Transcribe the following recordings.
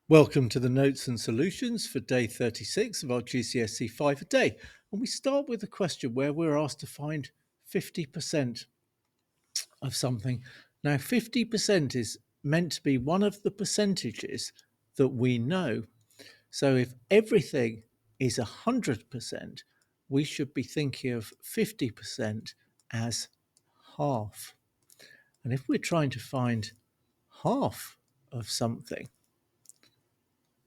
Welcome to the Notes and Solutions for day 36 of our GCSE 5 a day. And we start with a question where we're asked to find 50% of something. Now, 50% is meant to be one of the percentages that we know. So if everything is 100%, we should be thinking of 50% as half. And if we're trying to find half of something,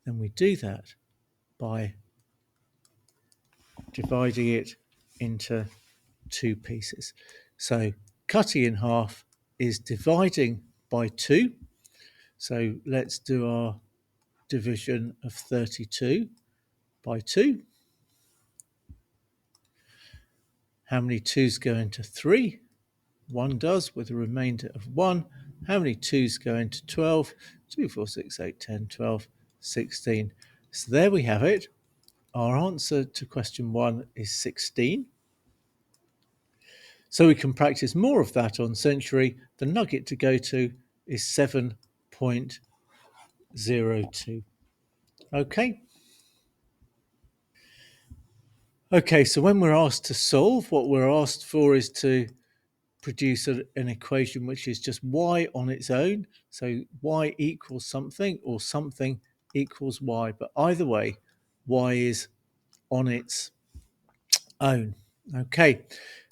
then we do that by dividing it into two pieces. So cutting in half is dividing by 2. So let's do our division of 32 by 2. How many 2's go into 3? 1 does, with a remainder of 1. How many 2's go into 12? 2, 4, 6, 8, 10, 12, 16. So there we have it. Our answer to question 1 is 16. So we can practice more of that on Century. The nugget to go to is 7.02. Okay. Okay, so when we're asked to solve, what we're asked for is to produce an equation which is just y on its own. So y equals something or something equals y. But either way, y is on its own. Okay,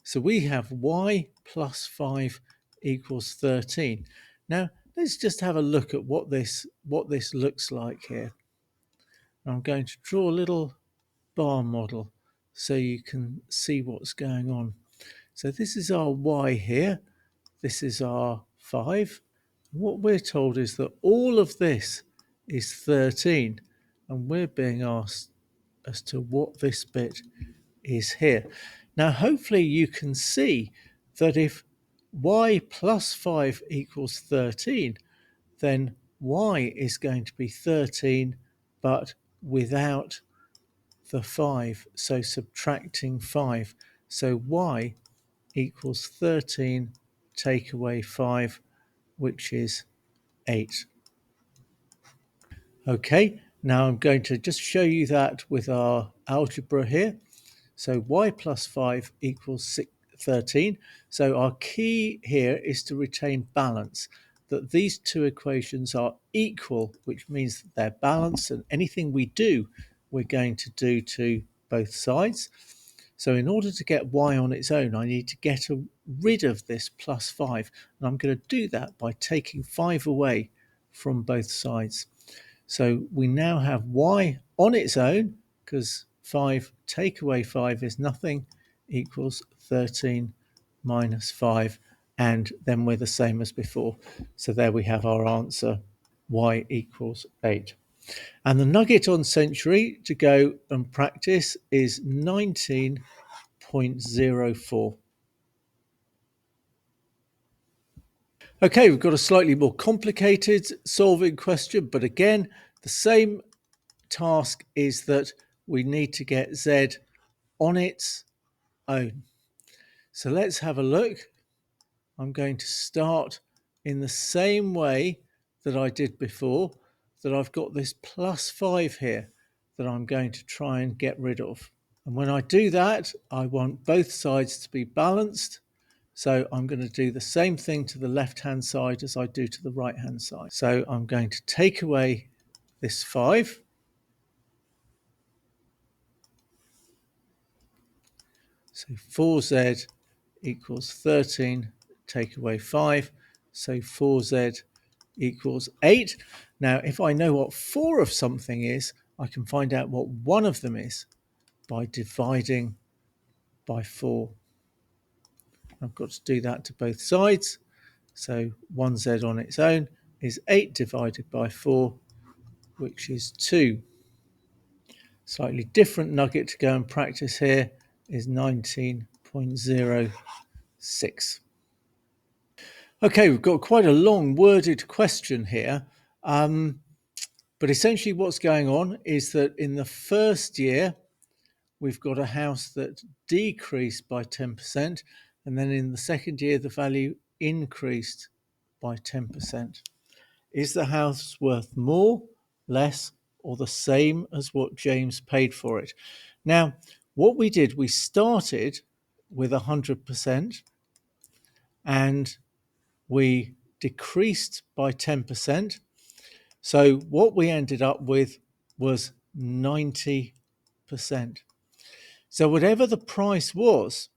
so we have y plus 5 equals 13. Now, let's just have a look at what this looks like here. I'm going to draw a little bar model so you can see what's going on. So this is our y here. This is our 5. What we're told is that all of this is 13, and we're being asked as to what this bit is here. Now, hopefully you can see that if y plus 5 equals 13, then y is going to be 13, but without the 5, so subtracting 5. So y equals 13, take away 5, which is 8. Okay, now I'm going to just show you that with our algebra here. So y plus 5 equals 13. So our key here is to retain balance, that these two equations are equal, which means that they're balanced, and anything we do, we're going to do to both sides. So in order to get y on its own, I need to get rid of this plus 5. And I'm going to do that by taking 5 away from both sides. So we now have y on its own, because 5 take away 5 is nothing, equals 13 minus 5. And then we're the same as before. So there we have our answer, y equals 8. And the nugget on Century to go and practice is 19.04. Okay, we've got a slightly more complicated solving question, but again, the same task is that we need to get z on its own. So let's have a look. I'm going to start in the same way that I did before, that I've got this plus 5 here that I'm going to try and get rid of. And when I do that, I want both sides to be balanced. So I'm going to do the same thing to the left-hand side as I do to the right-hand side. So I'm going to take away this 5. So 4z equals 13, take away 5. So 4z equals 8. Now, if I know what 4 of something is, I can find out what one of them is by dividing by 4. I've got to do that to both sides. So 1z on its own is 8 divided by 4, which is 2. Slightly different nugget to go and practice here is 19.06. Okay, we've got quite a long worded question here. But essentially what's going on is that in the first year, we've got a house that decreased by 10%. And then in the second year, the value increased by 10%. Is the house worth more less, or the same as what James paid for it. Now, what we did, we started with 100% and we decreased by 10%. So what we ended up with was 90%. So whatever the price was,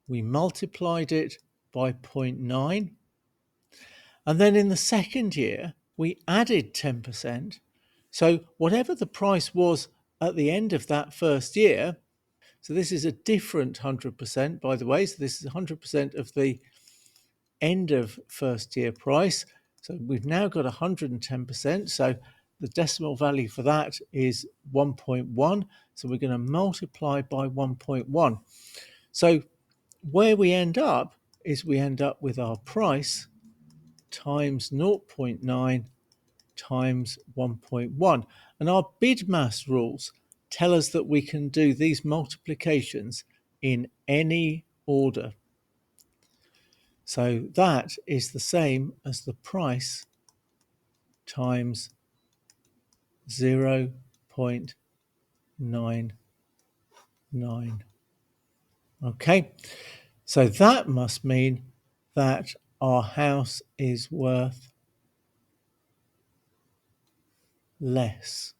we multiplied it by 0.9. And then in the second year, we added 10%. So whatever the price was at the end of that first year, so this is a different 100%, by the way. So this is 100% of the end of first year price. So we've now got 110%. So the decimal value for that is 1.1. So we're going to multiply by 1.1. So where we end up is we end up with our price times 0.9 times 1.1. And our BIDMAS rules tell us that we can do these multiplications in any order. So that is the same as the price times 0.99. Okay, so that must mean that our house is worth less.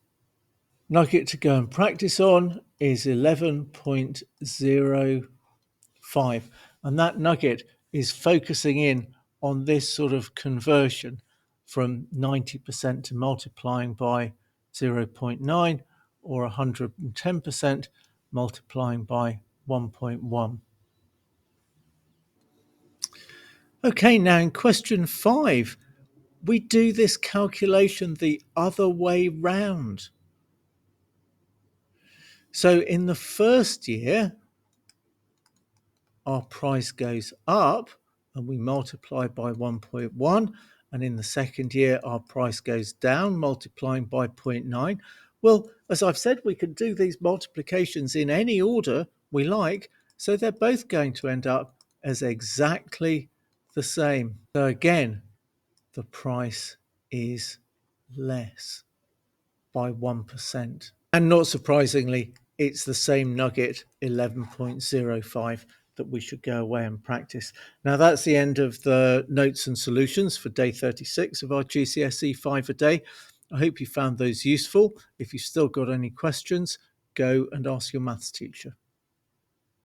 Nugget to go and practice on is 11.05. And that nugget is focusing in on this sort of conversion from 90% to multiplying by 0.9 or 110% multiplying by 1.1. Okay, now in question 5, we do this calculation the other way round. So in the first year, our price goes up and we multiply by 1.1. And in the second year, our price goes down, multiplying by 0.9. Well, as I've said, we can do these multiplications in any order we like. So they're both going to end up as exactly the same. So again, the price is less by 1%. And not surprisingly, it's the same nugget, 11.05, that we should go away and practice. Now, that's the end of the notes and solutions for day 36 of our GCSE 5 a day. I hope you found those useful. If you've still got any questions, go and ask your maths teacher.